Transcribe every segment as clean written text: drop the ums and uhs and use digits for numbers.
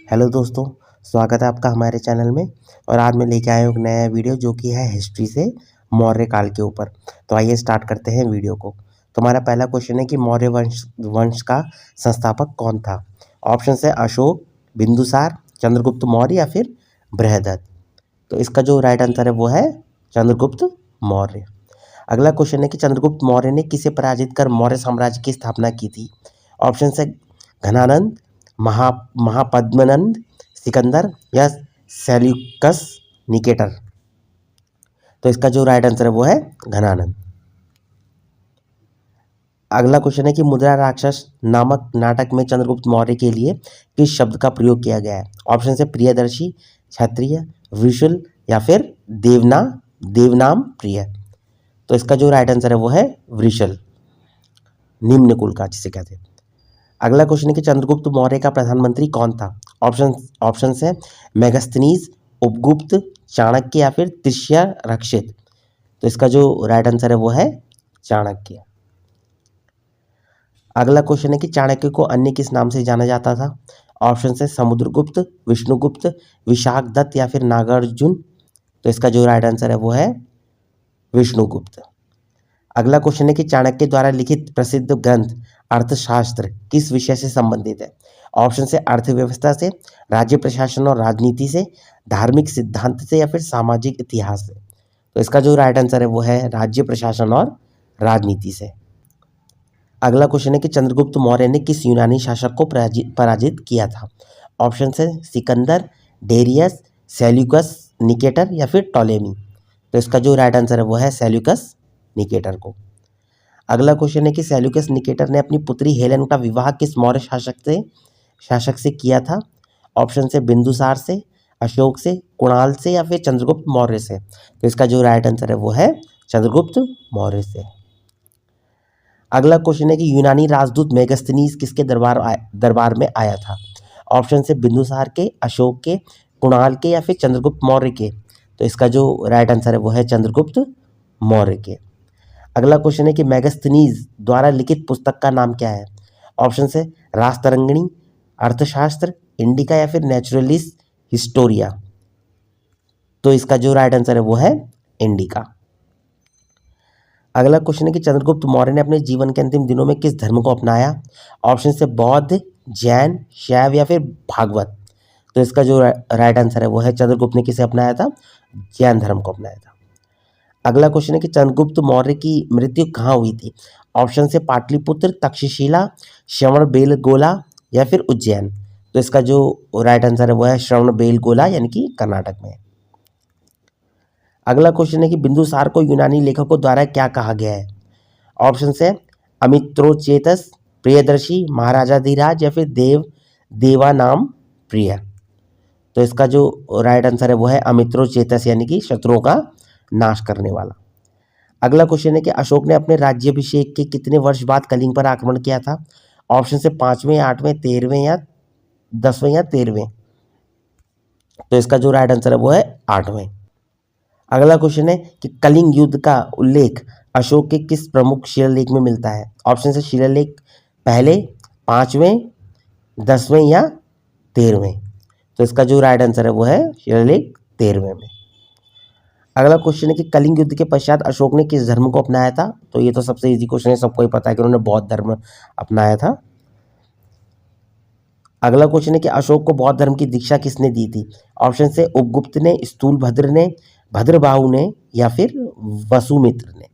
Hello दोस्तों, स्वागत है आपका हमारे चैनल में। और आज मैं लेके आया हूँ एक नया वीडियो जो कि है हिस्ट्री से मौर्य काल के ऊपर। तो आइए स्टार्ट करते हैं वीडियो को। तो हमारा पहला क्वेश्चन है कि मौर्य वंश वंश का संस्थापक कौन था। ऑप्शन है अशोक, बिंदुसार, चंद्रगुप्त मौर्य या फिर बृहदत्त। तो इसका जो राइट आंसर है वो है चंद्रगुप्त मौर्य। अगला क्वेश्चन है कि चंद्रगुप्त मौर्य ने किसे पराजित कर मौर्य साम्राज्य की स्थापना की थी। ऑप्शन है घनानंद, महा महापद्मनंद, सिकंदर या सेल्यूकस निकेटर। तो इसका जो राइट आंसर है वो है घनानंद। अगला क्वेश्चन है कि मुद्रा राक्षस नामक नाटक में चंद्रगुप्त मौर्य के लिए किस शब्द का प्रयोग किया गया है। ऑप्शन है प्रियदर्शी, क्षत्रिय, विशुल या फिर देवनाम प्रिय। तो इसका जो राइट आंसर है वो है वृषल, निम्न कुल का जिसे कहते हैं। अगला क्वेश्चन है कि चंद्रगुप्त मौर्य का प्रधानमंत्री कौन था। ऑप्शन है मेगास्थनीज, उपगुप्त, चाणक्य या फिर तिष्य रक्षित। तो इसका जो राइट आंसर है वो है चाणक्य। अगला क्वेश्चन है कि चाणक्य को अन्य किस नाम से जाना जाता था। ऑप्शन है समुद्रगुप्त, विष्णुगुप्त, विशाखदत्त या फिर नागार्जुन। तो इसका जो राइट आंसर है वो है विष्णुगुप्त। अगला क्वेश्चन है कि चाणक्य द्वारा लिखित प्रसिद्ध ग्रंथ अर्थशास्त्र किस विषय से संबंधित है। ऑप्शन से अर्थव्यवस्था से, राज्य प्रशासन और राजनीति से, धार्मिक सिद्धांत से या फिर सामाजिक इतिहास से। तो इसका जो राइट आंसर है वो है राज्य प्रशासन और राजनीति से। अगला क्वेश्चन है कि चंद्रगुप्त मौर्य ने किस यूनानी शासक को पराजित किया था। ऑप्शन है सिकंदर, डेरियस, सेल्यूकस निकेटर या फिर टॉलेमी। तो इसका जो राइट आंसर है वो है सेल्यूकस निकेटर को। अगला क्वेश्चन है कि सेल्यूकस निकेटर ने अपनी पुत्री हेलेन का विवाह किस मौर्य शासक से किया था। ऑप्शन से बिंदुसार से, अशोक से, कुणाल से या फिर चंद्रगुप्त मौर्य से। तो इसका जो राइट आंसर है वो है चंद्रगुप्त मौर्य से। अगला क्वेश्चन है कि यूनानी राजदूत मेगास्थनीज किसके दरबार में आया था। ऑप्शन से बिंदुसार के, अशोक के, कुणाल के या फिर चंद्रगुप्त मौर्य के। तो इसका जो राइट आंसर है वो है चंद्रगुप्त मौर्य के। अगला क्वेश्चन है कि मेगास्थनीज द्वारा लिखित पुस्तक का नाम क्या है। ऑप्शन है राजतरंगिणी, अर्थशास्त्र, इंडिका या फिर नेचुरलिस्ट हिस्टोरिया। तो इसका जो राइट आंसर है वो है इंडिका। अगला क्वेश्चन है कि चंद्रगुप्त मौर्य ने अपने जीवन के अंतिम दिनों में किस धर्म को अपनाया। ऑप्शन से बौद्ध, जैन, शैव या फिर भागवत। तो इसका जो राइट आंसर है वो है चंद्रगुप्त ने किसे अपनाया था, जैन धर्म को अपनाया था। अगला क्वेश्चन है कि चंद्रगुप्त मौर्य की मृत्यु कहाँ हुई थी। ऑप्शन से पाटलिपुत्र, तक्षशिला, श्रवण बेलगोला या फिर उज्जैन। तो इसका जो राइट आंसर है वो है श्रवण बेलगोला यानी कि कर्नाटक में। अगला क्वेश्चन है कि बिंदुसार को यूनानी लेखकों द्वारा क्या कहा गया है। ऑप्शन है अमित्रोचेतस, प्रियदर्शी, महाराजाधिराज या फिर देवानाम प्रिय। तो इसका जो राइट आंसर है वो है अमित्रोचेतस यानी कि शत्रुओं का नाश करने वाला। अगला क्वेश्चन है कि अशोक ने अपने राज्याभिषेक के कितने वर्ष बाद कलिंग पर आक्रमण किया था। ऑप्शन से 5वें, 8वें, 13वें या 10वें या 13वें। तो इसका जो राइट आंसर है वो है 8वें। अगला क्वेश्चन है कि कलिंग युद्ध का उल्लेख अशोक के किस प्रमुख शिलालेख में मिलता है। ऑप्शन से शिलालेख पहले, 5वें, 10वें या 13वें। तो इसका जो राइट आंसर है वो है शिलालेख 13वें में। अगला क्वेश्चन है कि कलिंग युद्ध के पश्चात अशोक ने किस धर्म को अपनाया था। तो ये तो सबसे इजी क्वेश्चन है, सबको ही पता है कि उन्होंने बौद्ध धर्म अपनाया था। अगला क्वेश्चन है कि अशोक को बौद्ध धर्म की दीक्षा किसने दी थी। ऑप्शन से उपगुप्त ने, स्थूलभद्र ने, भद्रबाहु ने या फिर वसुमित्र ने।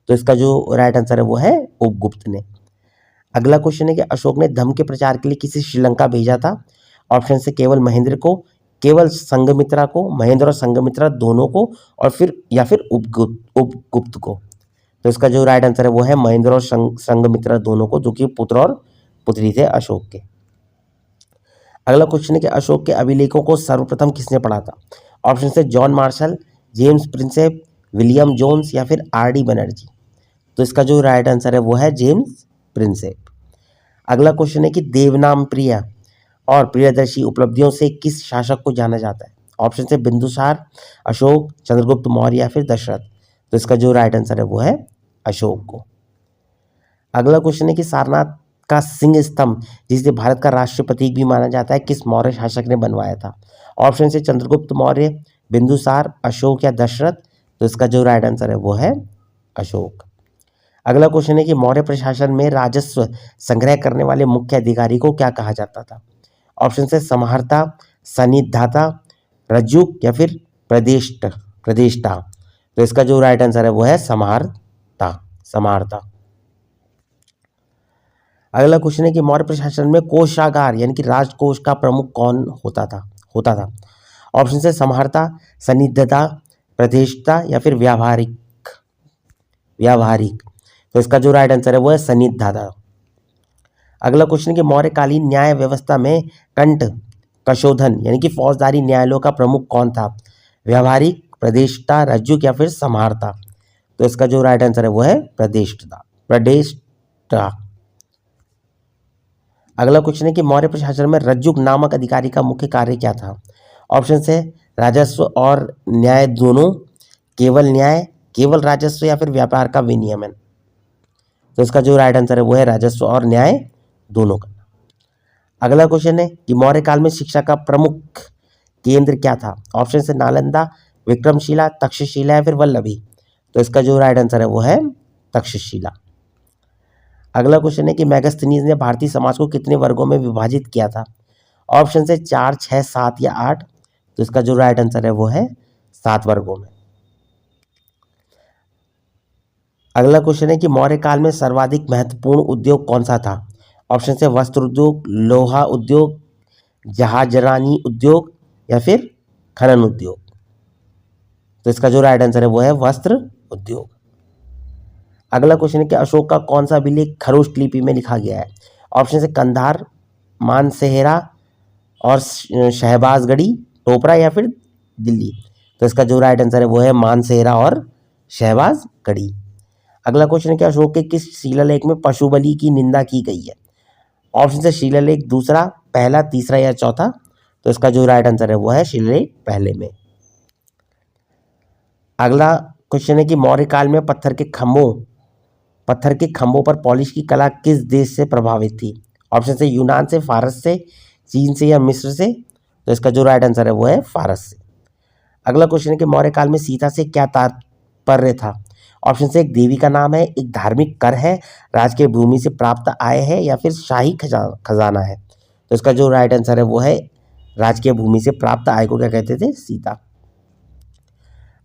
तो इसका जो राइट आंसर है वो है उपगुप्त ने। अगला क्वेश्चन है कि अशोक ने धर्म के प्रचार के लिए किसी श्रीलंका भेजा था। ऑप्शन से केवल महेंद्र को, केवल संघमित्रा को, महेंद्र और संघमित्रा दोनों को और फिर या फिर उपगुप्त को। तो इसका जो राइट आंसर है वो है महेंद्र और संघमित्रा दोनों को, जो कि पुत्र और पुत्री थे अशोक के। अगला क्वेश्चन है कि अशोक के अभिलेखों को सर्वप्रथम किसने पढ़ा था। ऑप्शन से John Marshall, James Prinsep, William Jones या फिर आर.डी. बनर्जी। तो इसका जो राइट आंसर है वो है जेम्स प्रिंसेप। अगला क्वेश्चन है कि देवनाम प्रिय और प्रियदर्शी उपलब्धियों से किस शासक को जाना जाता है। ऑप्शन से बिंदुसार, अशोक, चंद्रगुप्त मौर्य या फिर दशरथ। तो इसका जो राइट आंसर है वो है अशोक को। अगला क्वेश्चन है कि सारनाथ का सिंह स्तंभ, जिसे भारत का राष्ट्रीय प्रतीक भी माना जाता है, किस मौर्य शासक ने बनवाया था? ऑप्शन से चंद्रगुप्त मौर्य, बिंदुसार, अशोक या दशरथ। तो इसका जो राइट आंसर है वो है अशोक। अगला क्वेश्चन है कि मौर्य प्रशासन में राजस्व संग्रह करने वाले मुख्य अधिकारी को क्या कहा जाता था? ऑप्शन से समाहर्ता, सन्निधाता, रज्जुक या फिर प्रदेष्टा। तो इसका जो राइट आंसर है वो है समाहर्ता। अगला क्वेश्चन है कि मौर्य प्रशासन में कोषागार यानी कि राजकोष का प्रमुख कौन होता था? ऑप्शन से समाहर्ता, सन्निधता, प्रतिष्ठा या फिर व्यावहारिक। तो इसका जो राइट आंसर है वो है सन्निधता। अगला क्वेश्चन है कि मौर्यकालीन न्याय व्यवस्था में कंट कशोधन यानी कि फौजदारी न्यायालयों का प्रमुख कौन था? व्यावहारिक, प्रतिष्ठा, रज्जुक या फिर समाहर्ता। तो इसका जो राइट आंसर है वो है प्रतिष्ठा। अगला क्वेश्चन है कि मौर्य प्रशासन में रज्जुक नामक अधिकारी का मुख्य कार्य क्या था? ऑप्शन है राजस्व और न्याय दोनों, केवल न्याय, केवल राजस्व या फिर व्यापार का विनियमन। तो इसका जो राइट आंसर है वो है राजस्व और न्याय दोनों का। अगला क्वेश्चन है कि मौर्य काल में शिक्षा का प्रमुख केंद्र क्या था? ऑप्शन से नालंदा, विक्रमशिला, तक्षशिला या फिर वल्लभी। तो इसका जो राइट आंसर है वो है तक्षशिला। अगला क्वेश्चन है कि मेगास्थनीज ने भारतीय समाज को कितने वर्गों में विभाजित किया था? ऑप्शन से 4, 6, 7 या 8। तो इसका जो राइट आंसर है वो है 7 वर्गों में। अगला क्वेश्चन है कि मौर्य काल में सर्वाधिक महत्वपूर्ण उद्योग कौन सा था? ऑप्शन से वस्त्र उद्योग, लोहा उद्योग, जहाजरानी उद्योग या फिर खनन उद्योग। तो इसका जो राइट आंसर है वो है वस्त्र उद्योग। अगला क्वेश्चन है कि अशोक का कौन सा अभिलेख खरोष्ट लिपि में लिखा गया है? ऑप्शन से कंधार, मानसेहरा और शहबाजगढ़ी, टोपरा या फिर दिल्ली। तो इसका जो राइट आंसर है वो है मानसेहरा और शहबाजगढ़ी। अगला क्वेश्चन है कि अशोक के किस शिलालेख में पशु बलि की निंदा की गई है? ऑप्शन से शिलालेख दूसरा, पहला, तीसरा या चौथा। तो इसका जो राइट आंसर है वो है शिलालेख पहले में। अगला क्वेश्चन है कि मौर्य काल में पत्थर के खंभों पर पॉलिश की कला किस देश से प्रभावित थी? ऑप्शन से यूनान से, फारस से, चीन से या मिस्र से। तो इसका जो राइट आंसर है वो है फारस से। अगला क्वेश्चन है कि मौर्य काल में सीता से क्या तात्पर्य था? ऑप्शन से एक देवी का नाम है, एक धार्मिक कर है, राजकीय भूमि से प्राप्त आय है या फिर शाही खजाना है। तो इसका जो राइट आंसर है वो है राजकीय भूमि से प्राप्त आय को क्या कहते थे? सीता।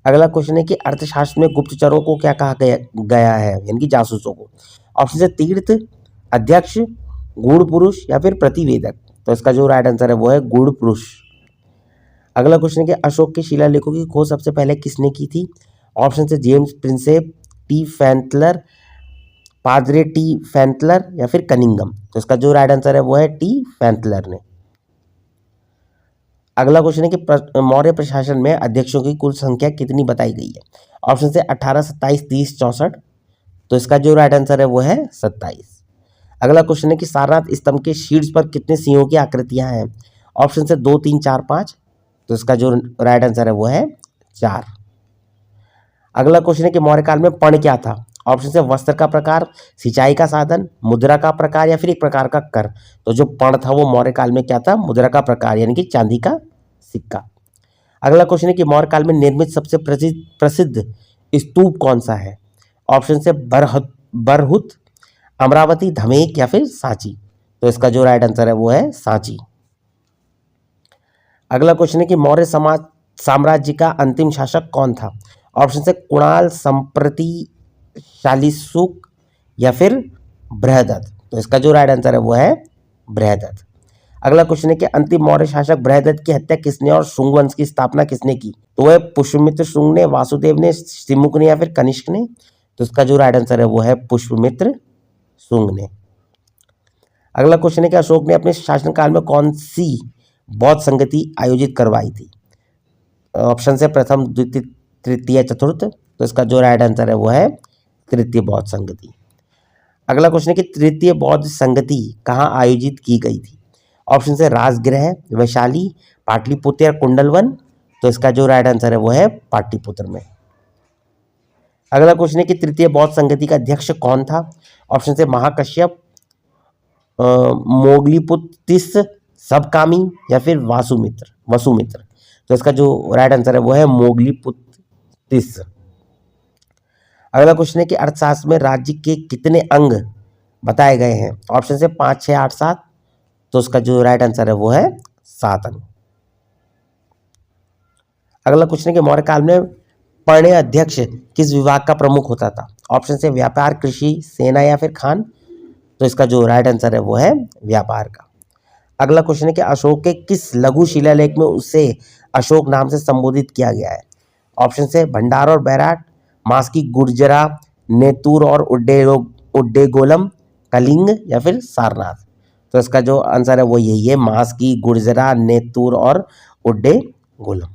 अगला क्वेश्चन है कि अर्थशास्त्र में गुप्तचरों को क्या कहा गया है यानी कि जासूसों को? ऑप्शन से तीर्थ, अध्यक्ष, गूढ़ पुरुष या फिर प्रतिवेदक। तो इसका जो राइट आंसर है वो है गूढ़ पुरुष। अगला क्वेश्चन है कि अशोक के शिलालेखों की खोज सबसे पहले किसने की थी? ऑप्शन से जेम्स प्रिंसेप, टी फैंटलर, पादरे टी फैंटलर या फिर कनिंगम। तो इसका जो राइट आंसर है वो है टी फैंटलर ने। अगला क्वेश्चन है कि मौर्य प्रशासन में अध्यक्षों की कुल संख्या कितनी बताई गई है? ऑप्शन से 18, 27, 30, 64। तो इसका जो राइट आंसर है वो है 27। अगला क्वेश्चन है कि सारनाथ स्तंभ के शीर्ष पर कितने सिंहों की आकृतियां हैं? ऑप्शन से 2, 3, 4, 5। तो इसका जो राइट आंसर है वो है 4। अगला क्वेश्चन है कि मौर्य काल में पर्ण क्या था? ऑप्शन से वस्त्र का प्रकार, सिंचाई का साधन, मुद्रा का प्रकार या फिर एक प्रकार का कर। तो जो पर्ण था वो मौर्य काल में क्या था? मुद्रा का प्रकार यानी कि चांदी का सिक्का। अगला क्वेश्चन है कि मौर्य काल में निर्मित सबसे प्रसिद्ध स्तूप कौन सा है? ऑप्शन से बरहुत, अमरावती, धमेक या फिर सांची। तो इसका जो राइट आंसर है वो है सांची। अगला क्वेश्चन है कि मौर्य साम्राज्य का अंतिम शासक कौन था? ऑप्शन से कुणाल, संप्रति, शालिशुक या फिर बृहदत्त। तो इसका जो राइट आंसर है वो है बृहदत्त। अगला क्वेश्चन है कि अंतिम मौर्य शासक बृहदत्त की हत्या किसने और शुंग वंश की स्थापना किसने की? तो वह पुष्यमित्र शुंग ने, वासुदेव ने, सिमुक ने या फिर कनिष्क ने। तो इसका जो राइट आंसर है वो है पुष्यमित्र शुंग ने। अगला क्वेश्चन है कि अशोक ने अपने शासनकाल में कौन सी बौद्ध संगति आयोजित करवाई थी? ऑप्शन से प्रथम, द्वितीय, तृतीय, चतुर्थ। तो इसका जो राइट आंसर है वो है तृतीय बौद्ध संगति। अगला क्वेश्चन है कि तृतीय बौद्ध संगति कहाँ आयोजित की गई थी? ऑप्शन से राजगृह, वैशाली, पाटलिपुत्र या कुंडलवन। तो इसका जो राइट आंसर है वो है पाटलिपुत्र में। अगला क्वेश्चन है कि तृतीय बौद्ध संगति का अध्यक्ष कौन था? ऑप्शन से महाकश्यप, मोगलीपुतिस सबकामी या फिर वसुमित्र। तो इसका जो राइट आंसर है वो है मोगलीपुतिस। अगला क्वेश्चन है कि अर्थशास्त्र में राज्य के कितने अंग बताए गए हैं? ऑप्शन से 5, 6, 8, 7। तो उसका जो राइट आंसर है वो है 7 अंग। अगला क्वेश्चन है कि मौर्य काल में पढ़ने अध्यक्ष किस विभाग का प्रमुख होता था? ऑप्शन से व्यापार, कृषि, सेना या फिर खान। तो इसका जो राइट आंसर है वो है व्यापार का। अगला क्वेश्चन है कि अशोक के किस लघु शिलालेख में उसे अशोक नाम से संबोधित किया गया है? ऑप्शन से भंडार और बैराट, मास्की गुर्जरा, नेतुर और उड्डेगोलम, कलिंग या फिर सारनाथ। तो इसका जो आंसर है वो यही है, मास्की गुर्जरा, नेतुर और उड्डेगोलम।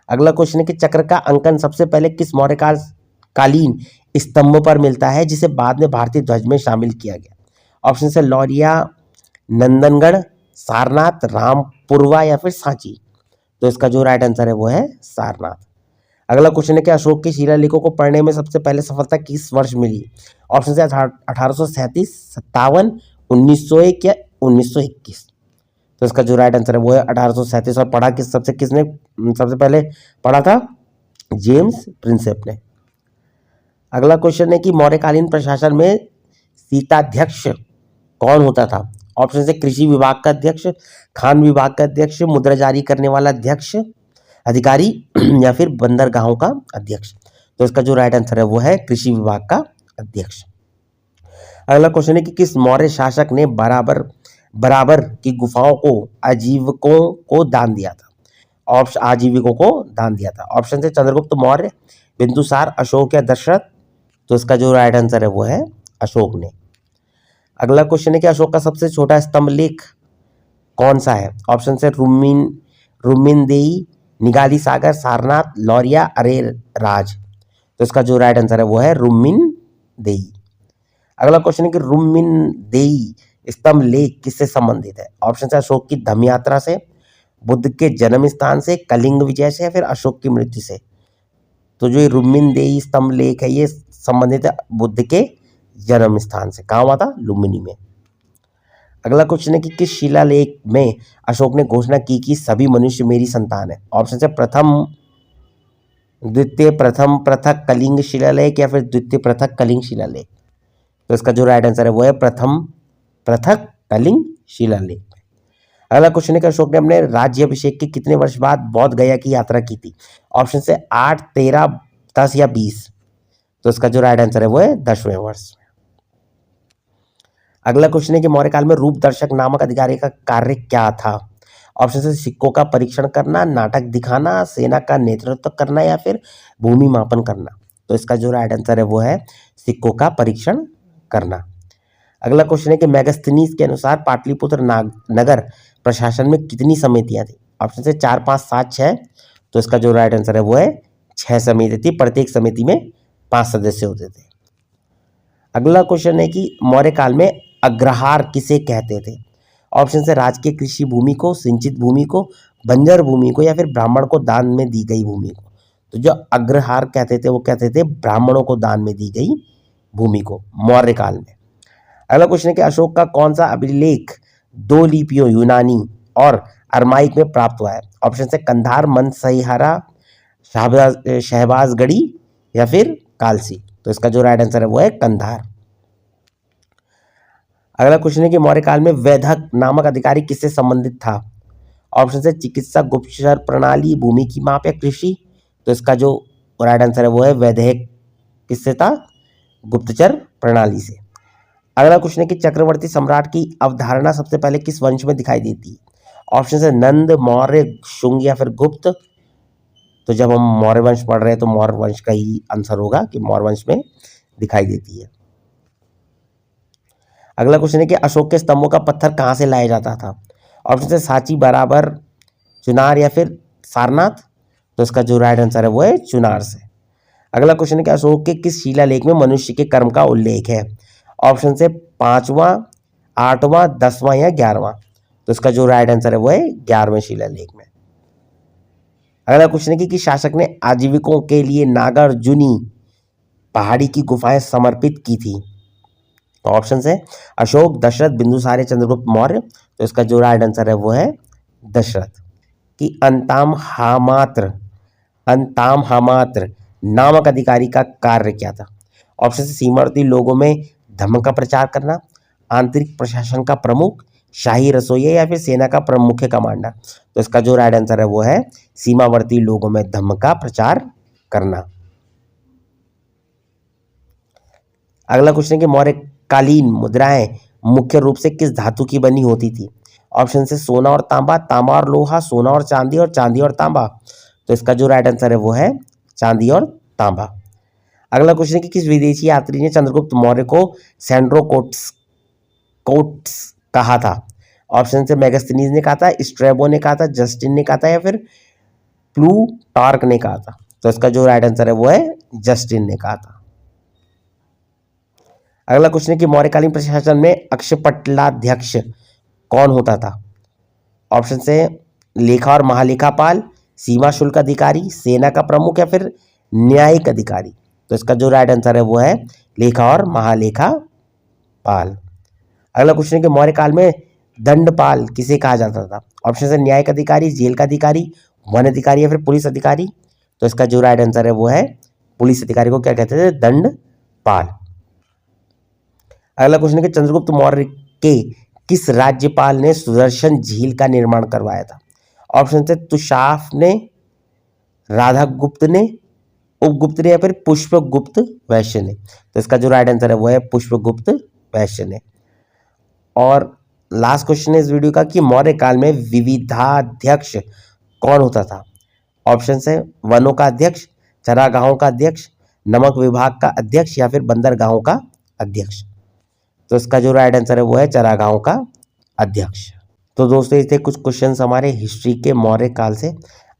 अगला क्वेश्चन है कि चक्र का अंकन सबसे पहले किस मौर्य कालीन स्तंभ पर मिलता है जिसे बाद में भारतीय ध्वज में शामिल किया गया? ऑप्शन से लौरिया, नंदनगढ़, सारनाथ, रामपुरवा या फिर सांची। तो इसका जो राइट आंसर है वो है सारनाथ। अगला क्वेश्चन है कि अशोक के शिलालेखों को पढ़ने में सबसे पहले सफलता किस वर्ष मिली? ऑप्शन से 1837, 57, 1901 या 1921। तो इसका जो राइट आंसर है वो है 1837। और पढ़ा किसने सबसे पहले पढ़ा था? जेम्स प्रिंसेप ने। अगला क्वेश्चन है कि मौर्यकालीन प्रशासन में सीताध्यक्ष कौन होता था? ऑप्शन से कृषि विभाग का अध्यक्ष, खान विभाग का अध्यक्ष, मुद्रा जारी करने वाला अध्यक्ष अधिकारी या फिर बंदरगाहों का अध्यक्ष। तो इसका जो राइट आंसर है वो है कृषि विभाग का अध्यक्ष। अगला क्वेश्चन है कि किस मौर्य शासक ने बराबर की गुफाओं को आजीविकों को दान दिया था? आजीविकों को दान दिया था। ऑप्शन से चंद्रगुप्त मौर्य, बिंदुसार, अशोक या दशरथ। तो इसका जो राइट आंसर है वो है अशोक ने। अगला क्वेश्चन है कि अशोक का सबसे छोटा स्तंभ लेख कौन सा है? ऑप्शन से रुमिनदेई, निगाली सागर, सारनाथ, लौरिया, अरेराज। तो इसका जो राइट आंसर है वो है रुमिनदेई। अगला क्वेश्चन है कि रुमिनदेई स्तंभ लेख किससे संबंधित है? ऑप्शन से अशोक की धम्म यात्रा से, बुद्ध के जन्म स्थान से, कलिंग विजय से या फिर अशोक की मृत्यु से। तो जो ये रुमिनदेई स्तंभ लेख है ये संबंधित है बुद्ध के जन्म स्थान से। कहाँ हुआ था? लुम्बिनी में। अगला क्वेश्चन है कि किस शिलालेख में अशोक ने घोषणा की कि सभी मनुष्य मेरी संतान है? ऑप्शन से प्रथम, द्वितीय प्रथम पृथक कलिंग शिलालेख या फिर द्वितीय पृथक कलिंग शिलालेख। तो इसका जो राइट आंसर है वो है प्रथम पृथक कलिंग शिलालेख। अगला क्वेश्चन है कि अशोक ने अपने राज्याभिषेक के कितने वर्ष बाद बौद्ध गया की यात्रा की थी? ऑप्शन से 8, 13, 10 या 20। तो इसका जो राइट आंसर है वो है 10वें वर्ष। अगला क्वेश्चन है कि मौर्य काल में रूप दर्शक नामक अधिकारी का कार्य क्या था? ऑप्शन से सिक्कों का परीक्षण करना, नाटक दिखाना, सेना का नेतृत्व करना या फिर भूमि मापन करना। तो इसका जो राइट आंसर है वो है सिक्कों का परीक्षण करना। अगला क्वेश्चन है कि मेगास्थनीज के अनुसार पाटलिपुत्र नगर प्रशासन में कितनी समितियां थी? ऑप्शन से 4, 5, 7, 6। तो इसका जो राइट आंसर है वो है 6 समिति थी। प्रत्येक समिति में 5 सदस्य होते थे। अगला क्वेश्चन है कि मौर्य काल में अग्रहार किसे कहते थे? ऑप्शन से राजकीय कृषि भूमि को, सिंचित भूमि को, बंजर भूमि को या फिर ब्राह्मण को दान में दी गई भूमि को। तो जो अग्रहार कहते थे वो कहते थे ब्राह्मणों को दान में दी गई भूमि को मौर्य काल में। अगला क्वेश्चन है कि अशोक का कौन सा अभिलेख 2 लिपियों यूनानी और अरमाइक में प्राप्त हुआ है? ऑप्शन से कंधार, मनसहिहारा, शहबाजगढ़ी या फिर कालसी। तो इसका जो राइट आंसर है वो है कंधार। अगला क्वेश्चन है कि मौर्य काल में वैधक नामक अधिकारी किससे संबंधित था? ऑप्शन से चिकित्सा, गुप्तचर प्रणाली, भूमि की माप या कृषि। तो इसका जो राइट आंसर है वो है वैधक किससे था? गुप्तचर प्रणाली से। अगला क्वेश्चन है कि चक्रवर्ती सम्राट की अवधारणा सबसे पहले किस वंश में दिखाई देती है? ऑप्शन से नंद, मौर्य, शुंग या फिर गुप्त। तो जब हम मौर्य वंश पढ़ रहे हैं तो मौर्य वंश का ही आंसर होगा कि मौर्य वंश में दिखाई देती है। अगला क्वेश्चन है कि अशोक के स्तंभों का पत्थर कहाँ से लाया जाता था? ऑप्शन से सांची, बराबर, चुनार या फिर सारनाथ। तो इसका जो राइट आंसर है वो है चुनार से। अगला क्वेश्चन है कि अशोक के किस शिलालेख में मनुष्य के कर्म का उल्लेख है? ऑप्शन से 5वां, 8वां, 10वां या 11वां। तो इसका जो राइट आंसर है वो है 11वें शिलालेख में। अगला क्वेश्चन है कि शासक ने आजीविकों के लिए नागार्जुनी पहाड़ी की गुफाएं समर्पित की थी? तो ऑप्शन है अशोक, दशरथ, बिंदुसार, चंद्रगुप्त मौर्य। तो इसका जो राइट आंसर है वो है दशरथ। कि अंताम हामात्र नामक अधिकारी का कार्य क्या था? ऑप्शन से सीमावर्ती लोगों में धर्म का प्रचार करना, आंतरिक प्रशासन का प्रमुख, शाही रसोइया या फिर सेना का मुख्य कमांडर। तो इसका जो राइट आंसर है वो है सीमावर्ती लोगों में धर्म का प्रचार करना। अगला क्वेश्चन है कि मौर्यकालीन मुद्राएं मुख्य रूप से किस धातु की बनी होती थी? ऑप्शन से सोना और तांबा, तांबा और लोहा, सोना और चांदी और तांबा। तो इसका जो राइट आंसर है वो है चांदी और तांबा। अगला क्वेश्चन है कि किस विदेशी यात्री ने चंद्रगुप्त मौर्य को सैंड्रो कोट्स कहा था? ऑप्शन से मेगास्थनीज ने कहा था, स्ट्रैबो ने कहा था, जस्टिन ने कहा था या फिर प्लूटार्क ने कहा था। तो इसका जो राइट आंसर है वो है जस्टिन ने कहा था। अगला क्वेश्चन है कि मौर्यकालीन प्रशासन में अक्षपटलाध्यक्ष कौन होता था? ऑप्शन से लेखा और महालेखापाल, सीमा शुल्क अधिकारी, सेना का प्रमुख या फिर न्यायिक अधिकारी। तो इसका जो राइट आंसर है वो है लेखा और महालेखापाल। अगला क्वेश्चन है कि मौर्य काल में दंडपाल किसे कहा जाता था? ऑप्शन से न्यायिक अधिकारी, जेल का अधिकारी, वन अधिकारी या फिर पुलिस अधिकारी। तो इसका जो राइट आंसर है वो है पुलिस अधिकारी को क्या कहते थे? दंडपाल। अगला क्वेश्चन है कि चंद्रगुप्त मौर्य के किस राज्यपाल ने सुदर्शन झील का निर्माण करवाया था? ऑप्शन से तुषाफ ने, राधागुप्त ने, उपगुप्त ने या फिर पुष्पगुप्त वैश्य ने। तो इसका जो राइट आंसर है वो है पुष्पगुप्त वैश्य ने। और लास्ट क्वेश्चन है इस वीडियो का कि मौर्य काल में विविधाध्यक्ष कौन होता था? ऑप्शन है वनों का अध्यक्ष, चरागाहों का अध्यक्ष, नमक विभाग का अध्यक्ष या फिर बंदरगाहों का अध्यक्ष। तो इसका जो राइट आंसर है वो है चरागाहों का अध्यक्ष। तो दोस्तों ये थे कुछ क्वेश्चंस हमारे हिस्ट्री के मौर्य काल से।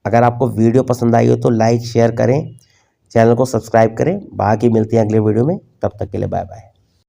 अगर आपको वीडियो पसंद आई हो तो लाइक शेयर करें, चैनल को सब्सक्राइब करें। बाकी मिलती हैं अगले वीडियो में, तब तक के लिए बाय बाय।